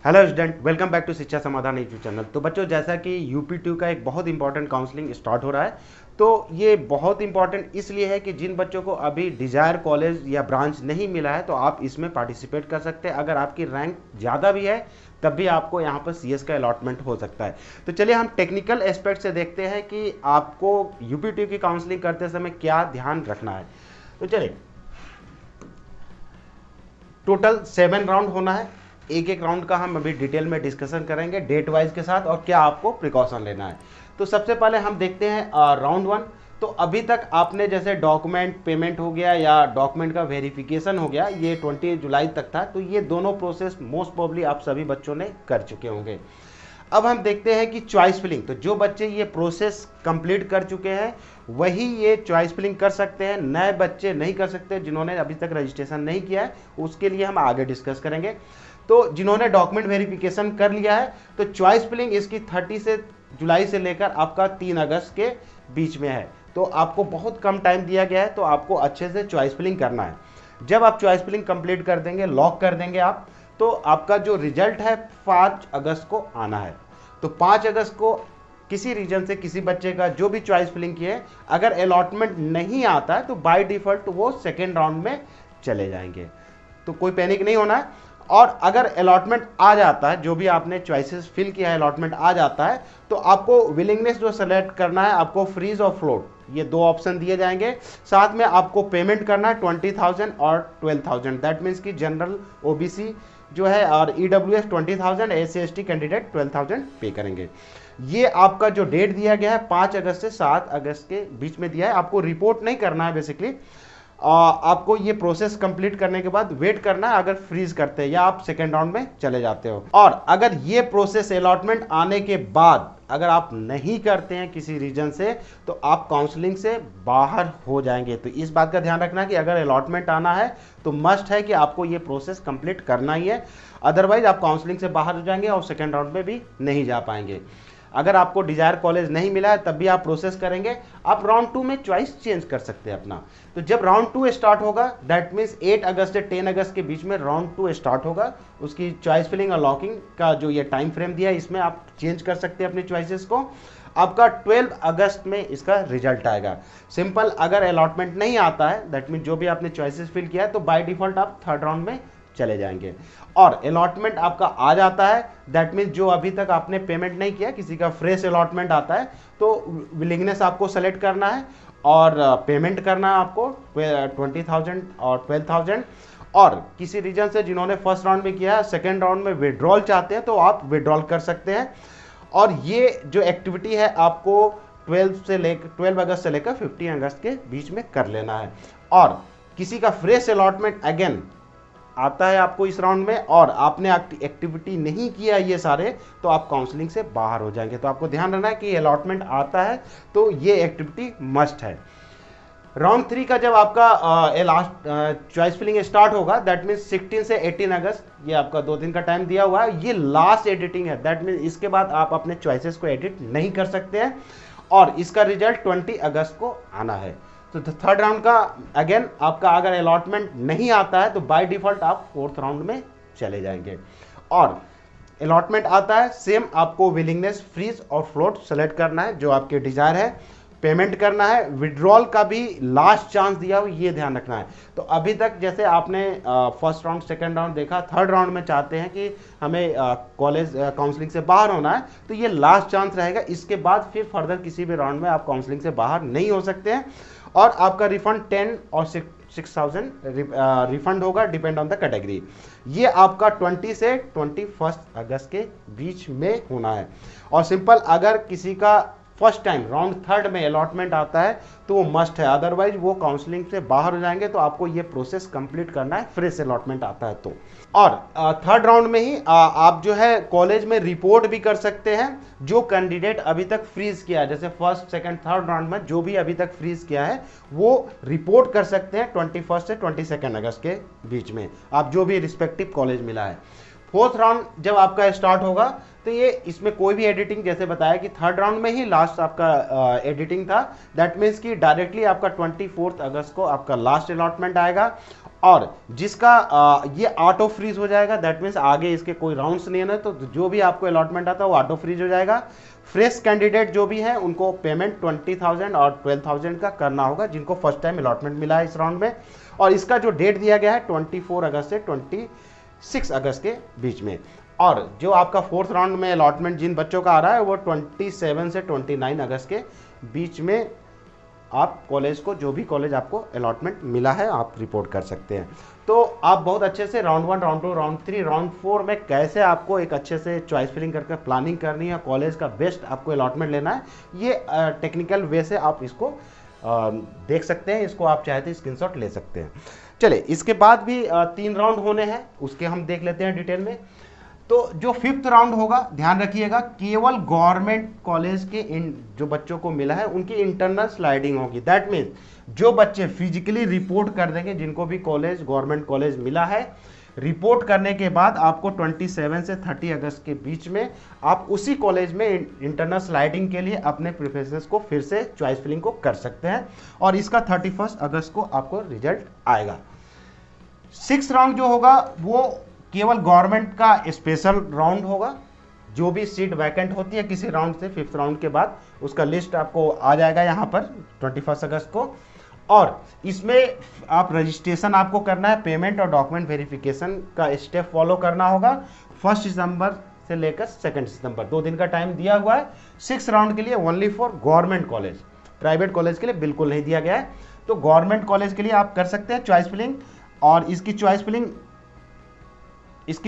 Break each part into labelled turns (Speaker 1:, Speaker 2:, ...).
Speaker 1: Hello student, welcome back to Shiksha Samadhan YouTube channel. तो बच्चों, जैसा कि यूपी 2 का एक बहुत इंपॉर्टेंट काउंसलिंग स्टार्ट हो रहा है, तो ये बहुत इंपॉर्टेंट इसलिए है कि जिन बच्चों को अभी डिजायर कॉलेज या ब्रांच नहीं मिला है तो आप इसमें पार्टिसिपेट कर सकते हैं। अगर आपकी रैंक ज़्यादा भी है तब भी आपको यहाँ पर सीएस का अलॉटमेंट हो सकता है। तो चलिए हम टेक्निकल एस्पेक्ट से देखते हैं कि आपको यूपी 2 की काउंसलिंग करते समय क्या ध्यान रखना है। तो चलिए, टोटल 7 राउंड होना है। एक एक राउंड का हम अभी डिटेल में डिस्कशन करेंगे डेट वाइज के साथ और क्या आपको प्रिकॉशन लेना है। तो सबसे पहले हम देखते हैं राउंड 1। तो अभी तक आपने जैसे डॉक्यूमेंट पेमेंट हो गया या डॉक्यूमेंट का वेरिफिकेशन हो गया, ये 20 जुलाई तक था। तो ये दोनों प्रोसेस मोस्ट प्रोबेबली आप सभी बच्चों ने कर चुके होंगे। अब हम देखते हैं कि चॉइस फिलिंग, तो जो बच्चे ये प्रोसेस कंप्लीट कर चुके हैं वही ये चॉइस फिलिंग कर सकते हैं। नए बच्चे नहीं कर सकते, जिन्होंने अभी तक रजिस्ट्रेशन नहीं किया है उसके लिए हम आगे डिस्कस करेंगे। तो जिन्होंने डॉक्यूमेंट वेरिफिकेशन कर लिया है तो चॉइस फिलिंग इसकी 30 से जुलाई से लेकर आपका 3 अगस्त के बीच में है। तो आपको बहुत कम टाइम दिया गया है, तो आपको अच्छे से चॉइस फिलिंग करना है। जब आप चॉइस फिलिंग कंप्लीट कर देंगे, लॉक कर देंगे आप, तो आपका जो रिजल्ट है 5 अगस्त को आना है। तो 5 अगस्त को किसी रीजन से किसी बच्चे का जो भी चॉइस फिलिंग किए, अगर अलॉटमेंट नहीं आता है तो बाय डिफॉल्ट वो सेकेंड राउंड में चले जाएंगे। तो कोई पैनिक नहीं होना है। और अगर अलॉटमेंट आ जाता है, जो भी आपने चॉइसेस फिल किया है अलॉटमेंट आ जाता है, तो आपको विलिंगनेस जो सेलेक्ट करना है, आपको फ्रीज और फ्लोट, ये 2 ऑप्शन दिए जाएंगे। साथ में आपको पेमेंट करना है 20,000 और 12,000। दैट मीन्स कि जनरल ओबीसी जो है और ईडब्ल्यूएस 20,000, SC/ST कैंडिडेट 12,000 पे करेंगे। ये आपका जो डेट दिया गया है 5 अगस्त से 7 अगस्त के बीच में दिया है। आपको रिपोर्ट नहीं करना है बेसिकली, आपको ये प्रोसेस कंप्लीट करने के बाद वेट करना है, अगर फ्रीज करते हैं या आप सेकेंड राउंड में चले जाते हो। और अगर ये प्रोसेस अलॉटमेंट आने के बाद अगर आप नहीं करते हैं किसी रीजन से, तो आप काउंसलिंग से बाहर हो जाएंगे। तो इस बात का ध्यान रखना कि अगर अलॉटमेंट आना है तो मस्ट है कि आपको ये प्रोसेस कंप्लीट करना ही है, अदरवाइज आप काउंसलिंग से बाहर हो जाएंगे और सेकेंड राउंड में भी नहीं जा पाएंगे। अगर आपको डिजायर कॉलेज नहीं मिला है तब भी आप प्रोसेस करेंगे, आप राउंड 2 में चॉइस चेंज कर सकते हैं अपना। तो जब राउंड 2 स्टार्ट होगा, दैट मीन्स 8 अगस्त से 10 अगस्त के बीच में राउंड 2 स्टार्ट होगा। उसकी चॉइस फिलिंग और लॉकिंग का जो ये टाइम फ्रेम दिया है, इसमें आप चेंज कर सकते हैं अपनी चॉइसेस को। आपका 12 अगस्त में इसका रिजल्ट आएगा। सिंपल, अगर अलॉटमेंट नहीं आता है, दैट मीन जो भी आपने चॉइसेस फिल किया है, तो बाय डिफॉल्ट आप थर्ड राउंड में चले जाएंगे। और अलॉटमेंट आपका आ जाता है, दैट मीन्स जो अभी तक आपने पेमेंट नहीं किया, किसी का फ्रेश अलॉटमेंट आता है, तो विलिंगनेस आपको सेलेक्ट करना है और पेमेंट करना है आपको 20,000 और 12,000। और किसी रीजन से जिन्होंने फर्स्ट राउंड में किया है, सेकेंड राउंड में विड्रॉल चाहते हैं तो आप विड्रॉल कर सकते हैं। और ये जो एक्टिविटी है आपको 12 अगस्त से लेकर 15 अगस्त के बीच में कर लेना है। और किसी का फ्रेश अलॉटमेंट अगेन आता है आपको इस राउंड में और आपने एक्टिविटी नहीं किया ये सारे, तो आप काउंसलिंग से बाहर हो जाएंगे। तो आपको ध्यान रखना है कि अलॉटमेंट आता है तो ये एक्टिविटी मस्ट है। राउंड 3 का जब आपका लास्ट चॉइस फिलिंग स्टार्ट होगा, दैट मीन्स 16 से 18 अगस्त, ये आपका 2 दिन का टाइम दिया हुआ है। ये लास्ट एडिटिंग है, दैट मीन्स इसके बाद आप अपने चॉइसेस को एडिट नहीं कर सकते हैं और इसका रिजल्ट 20 अगस्त को आना है। तो थर्ड राउंड का अगेन आपका अगर अलॉटमेंट नहीं आता है तो बाय डिफॉल्ट आप फोर्थ राउंड में चले जाएंगे। और अलॉटमेंट आता है, सेम आपको विलिंगनेस, फ्रीज और फ्लोट सेलेक्ट करना है जो आपके डिजायर है, पेमेंट करना है। विड्रॉल का भी लास्ट चांस दिया हो, ये ध्यान रखना है। तो अभी तक जैसे आपने फर्स्ट राउंड सेकंड राउंड देखा, थर्ड राउंड में चाहते हैं कि हमें कॉलेज काउंसलिंग से बाहर होना है, तो ये लास्ट चांस रहेगा। इसके बाद फिर फर्दर किसी भी राउंड में आप काउंसलिंग से बाहर नहीं हो सकते हैं। और आपका रिफंड 10 और 6,000 रिफंड होगा, डिपेंड ऑन द कैटेगरी। ये आपका 20 से 21 अगस्त के बीच में होना है। और सिंपल, अगर किसी का फर्स्ट टाइम राउंड थर्ड में अलॉटमेंट आता है तो वो मस्ट है, अदरवाइज वो काउंसलिंग से बाहर हो जाएंगे। तो आपको ये प्रोसेस कंप्लीट करना है, फ्रेश अलॉटमेंट आता है तो। और थर्ड राउंड में ही आप जो है कॉलेज में रिपोर्ट भी कर सकते हैं। जो कैंडिडेट अभी तक फ्रीज किया है, जैसे फर्स्ट सेकंड थर्ड राउंड में जो भी अभी तक फ्रीज किया है, वो रिपोर्ट कर सकते हैं 21 से 22 अगस्त के बीच में, आप जो भी रिस्पेक्टिव कॉलेज मिला है। फोर्थ राउंड जब आपका स्टार्ट होगा तो ये इसमें कोई भी एडिटिंग, जैसे बताया कि थर्ड राउंड में ही लास्ट आपका एडिटिंग था, दैट मीन्स कि डायरेक्टली आपका 24 अगस्त को आपका लास्ट अलॉटमेंट आएगा और जिसका ये ऑटो फ्रीज हो जाएगा, दैट मीन्स आगे इसके कोई राउंड्स नहीं है ना, तो जो भी आपको अलॉटमेंट आता है वो ऑटो फ्रीज हो जाएगा। फ्रेश कैंडिडेट जो भी हैं उनको पेमेंट 20,000 और 12,000 का करना होगा जिनको फर्स्ट टाइम अलॉटमेंट मिला है इस राउंड में। और इसका जो डेट दिया गया है 24 अगस्त से 26 अगस्त के बीच में। और जो आपका फोर्थ राउंड में अलॉटमेंट जिन बच्चों का आ रहा है वो 27 से 29 अगस्त के बीच में आप कॉलेज को, जो भी कॉलेज आपको अलॉटमेंट मिला है, आप रिपोर्ट कर सकते हैं। तो आप बहुत अच्छे से राउंड 1, राउंड 2, राउंड 3, राउंड 4 में कैसे आपको एक अच्छे से चॉइस फिलिंग करके प्लानिंग करनी है, कॉलेज का बेस्ट आपको अलॉटमेंट लेना है, ये टेक्निकल वे से आप इसको देख सकते हैं। इसको आप चाहे तो स्क्रीनशॉट ले सकते हैं। चलिए, इसके बाद भी 3 राउंड होने हैं, उसके हम देख लेते हैं डिटेल में। तो जो 5th राउंड होगा, ध्यान रखिएगा, केवल गवर्नमेंट कॉलेज के जो बच्चों को मिला है उनकी इंटरनल स्लाइडिंग होगी। दैट मीन्स जो बच्चे फिजिकली रिपोर्ट कर देंगे, जिनको भी कॉलेज, गवर्नमेंट कॉलेज मिला है, रिपोर्ट करने के बाद आपको 27 से 30 अगस्त के बीच में आप उसी कॉलेज में इंटरनल स्लाइडिंग के लिए अपने प्रेफरेंसेस को फिर से चॉइस फिलिंग को कर सकते हैं और इसका 31 अगस्त को आपको रिजल्ट आएगा। 6th राउंड जो होगा वो केवल गवर्नमेंट का स्पेशल राउंड होगा। जो भी सीट वैकेंट होती है किसी राउंड से 5th राउंड के बाद, उसका लिस्ट आपको आ जाएगा यहाँ पर 21 अगस्त को। और इसमें आप रजिस्ट्रेशन आपको करना है, पेमेंट और डॉक्यूमेंट वेरिफिकेशन का स्टेप फॉलो करना होगा। 1 सितंबर से लेकर 2 सितंबर 2 दिन का टाइम दिया हुआ है 6th राउंड के लिए, only for government college. Private college के लिए बिल्कुल नहीं दिया गया है। तो गवर्नमेंट कॉलेज के लिए आप कर सकते हैं चॉइस फिलिंग। और इसकी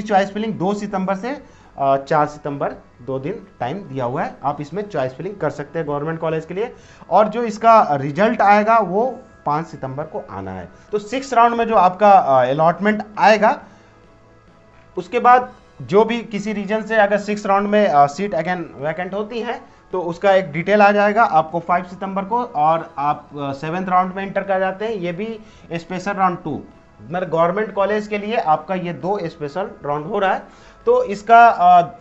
Speaker 1: चॉइस फिलिंग 2 सितंबर से 4 सितंबर 2 दिन टाइम दिया हुआ है। आप इसमें चॉइस फिलिंग कर सकते हैं गवर्नमेंट कॉलेज के लिए। और जो इसका रिजल्ट आएगा वो 5 सितंबर को आना है। तो 6th राउंड में जो आपका अलॉटमेंट आएगा, उसके बाद जो भी किसी रीजन से अगर 6th राउंड में सीट अगेन वैकेंट होती हैं तो उसका एक डिटेल आ जाएगा आपको 5 सितंबर को। और आप 7th राउंड में इंटर कर जाते हैं, ये भी स्पेशल राउंड 2, मतलब गवर्नमेंट कॉलेज के लिए आपका ये 2 स्पेशल राउंड हो रहा है। तो इसका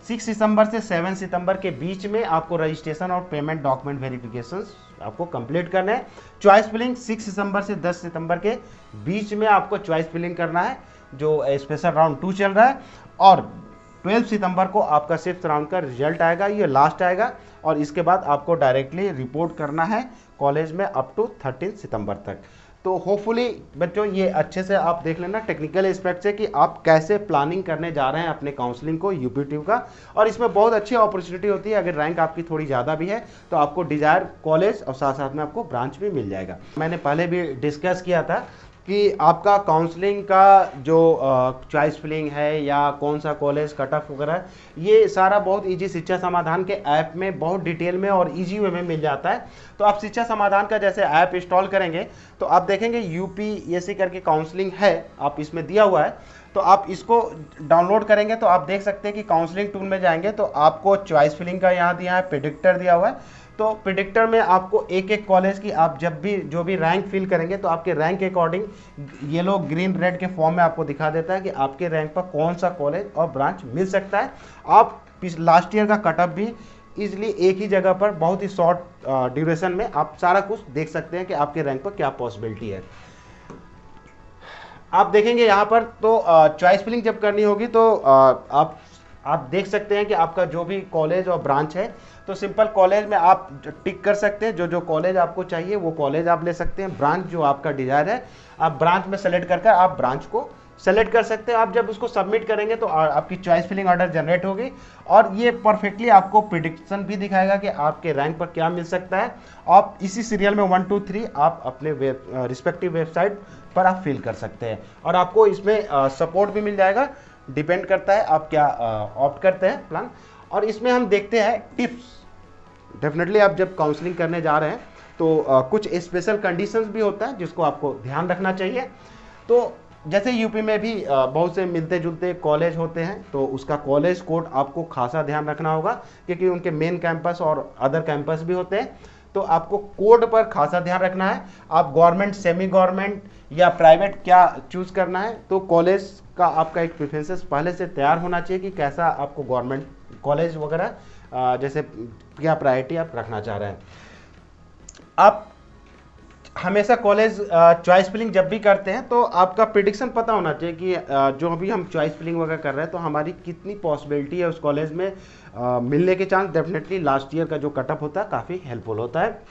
Speaker 1: 6 सितंबर से 7 सितंबर के बीच में आपको रजिस्ट्रेशन और पेमेंट डॉक्यूमेंट वेरिफिकेशन आपको कंप्लीट करना है। चॉइस फिलिंग 6 सितंबर से 10 सितंबर के बीच में आपको चॉइस फिलिंग करना है, जो स्पेशल राउंड 2 चल रहा है। और 12 सितंबर को आपका 6th राउंड का रिजल्ट आएगा, ये लास्ट आएगा। और इसके बाद आपको डायरेक्टली रिपोर्ट करना है कॉलेज में अप टू 13 सितंबर तक। तो होपफुली बच्चों ये अच्छे से आप देख लेना टेक्निकल एस्पेक्ट से कि आप कैसे प्लानिंग करने जा रहे हैं अपने काउंसलिंग को यूपीट्यू का। और इसमें बहुत अच्छी अपॉर्चुनिटी होती है, अगर रैंक आपकी थोड़ी ज़्यादा भी है तो आपको डिजायर कॉलेज और साथ साथ में आपको ब्रांच भी मिल जाएगा। मैंने पहले भी डिस्कस किया था कि आपका काउंसलिंग का जो चॉइस फिलिंग है या कौन सा कॉलेज कट ऑफ वगैरह, ये सारा बहुत इजी शिक्षा समाधान के ऐप में बहुत डिटेल में और इजी वे में मिल जाता है। तो आप शिक्षा समाधान का जैसे ऐप इंस्टॉल करेंगे तो आप देखेंगे यूपीएससी करके काउंसलिंग है, आप इसमें दिया हुआ है। तो आप इसको डाउनलोड करेंगे तो आप देख सकते हैं कि काउंसलिंग टूल में जाएंगे तो आपको चॉइस फिलिंग का यहाँ दिया है, प्रेडिक्टर दिया हुआ है। तो प्रेडिक्टर में आपको एक एक कॉलेज की आप जब भी जो भी रैंक फिल करेंगे तो आपके रैंक के अकॉर्डिंग येलो ग्रीन रेड के फॉर्म में आपको दिखा देता है कि आपके रैंक पर कौन सा कॉलेज और ब्रांच मिल सकता है। आप लास्ट ईयर का कटअप भी इजीली एक ही जगह पर बहुत ही शॉर्ट ड्यूरेशन में आप सारा कुछ देख सकते हैं कि आपके रैंक पर क्या पॉसिबिलिटी है। आप देखेंगे यहाँ पर तो चॉइस फिलिंग जब करनी होगी तो आप देख सकते हैं कि आपका जो भी कॉलेज और ब्रांच है, तो सिंपल कॉलेज में आप टिक कर सकते हैं, जो कॉलेज आपको चाहिए वो कॉलेज आप ले सकते हैं। ब्रांच जो आपका डिजायर है आप ब्रांच में सेलेक्ट करके आप ब्रांच को सेलेक्ट कर सकते हैं। आप जब उसको सबमिट करेंगे तो आपकी चॉइस फिलिंग ऑर्डर जनरेट होगी और ये परफेक्टली आपको प्रिडिक्शन भी दिखाएगा कि आपके रैंक पर क्या मिल सकता है। आप इसी सीरियल में 1 2 3 आप अपने रिस्पेक्टिव वेबसाइट पर आप फिल कर सकते हैं और आपको इसमें सपोर्ट भी मिल जाएगा। डिपेंड करता है आप क्या ऑप्ट करते हैं प्लान। और इसमें हम देखते हैं टिप्स। डेफिनेटली आप जब काउंसलिंग करने जा रहे हैं तो कुछ स्पेशल कंडीशंस भी होता है जिसको आपको ध्यान रखना चाहिए। तो जैसे यूपी में भी बहुत से मिलते जुलते कॉलेज होते हैं तो उसका कॉलेज कोड आपको खासा ध्यान रखना होगा, क्योंकि उनके मेन कैंपस और अदर कैंपस भी होते हैं। तो आपको कोड पर खासा ध्यान रखना है। आप गवर्नमेंट, सेमी गवर्नमेंट या प्राइवेट क्या चूज करना है, तो कॉलेज का आपका एक प्रेफरेंसेस पहले से तैयार होना चाहिए कि कैसा आपको गवर्नमेंट कॉलेज वगैरह जैसे क्या प्रायोरिटी आप रखना चाह रहे हैं। आप हमेशा कॉलेज चॉइस फिलिंग जब भी करते हैं तो आपका प्रिडिक्शन पता होना चाहिए कि जो अभी हम चॉइस फिलिंग वगैरह कर रहे हैं तो हमारी कितनी पॉसिबिलिटी है उस कॉलेज में मिलने के चांस। डेफिनेटली लास्ट ईयर का जो कटअप होता है काफ़ी हेल्पफुल होता है।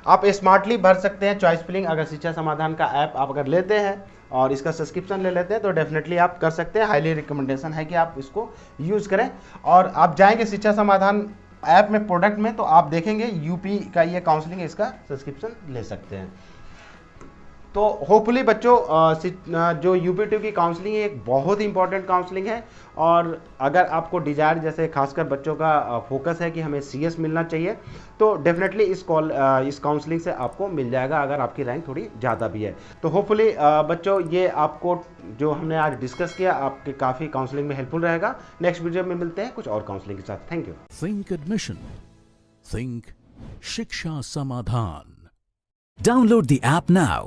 Speaker 1: आप स्मार्टली भर सकते हैं चॉइस फिलिंग। अगर शिक्षा समाधान का ऐप आप अगर लेते हैं और इसका सब्सक्रिप्शन ले लेते हैं तो डेफिनेटली आप कर सकते हैं। हाईली रिकमेंडेशन है कि आप इसको यूज़ करें। और आप जाएंगे शिक्षा समाधान ऐप में प्रोडक्ट में तो आप देखेंगे यूपी का ये काउंसलिंग है, इसका सब्सक्रिप्शन ले सकते हैं। तो होपफुली बच्चों जो यूपी2 की काउंसलिंग है एक बहुत ही इंपॉर्टेंट काउंसलिंग है। और अगर आपको डिजायर जैसे खासकर बच्चों का फोकस है कि हमें सीएस मिलना चाहिए तो डेफिनेटली इस काउंसलिंग से आपको मिल जाएगा अगर आपकी रैंक थोड़ी ज़्यादा भी है। तो होपफुली बच्चों ये आपको जो हमने आज डिस्कस किया आपके काफ़ी काउंसलिंग में हेल्पफुल रहेगा। नेक्स्ट वीडियो में मिलते हैं कुछ और काउंसलिंग के साथ। Thank you.
Speaker 2: Think admission, think शिक्षा समाधान। Download the app now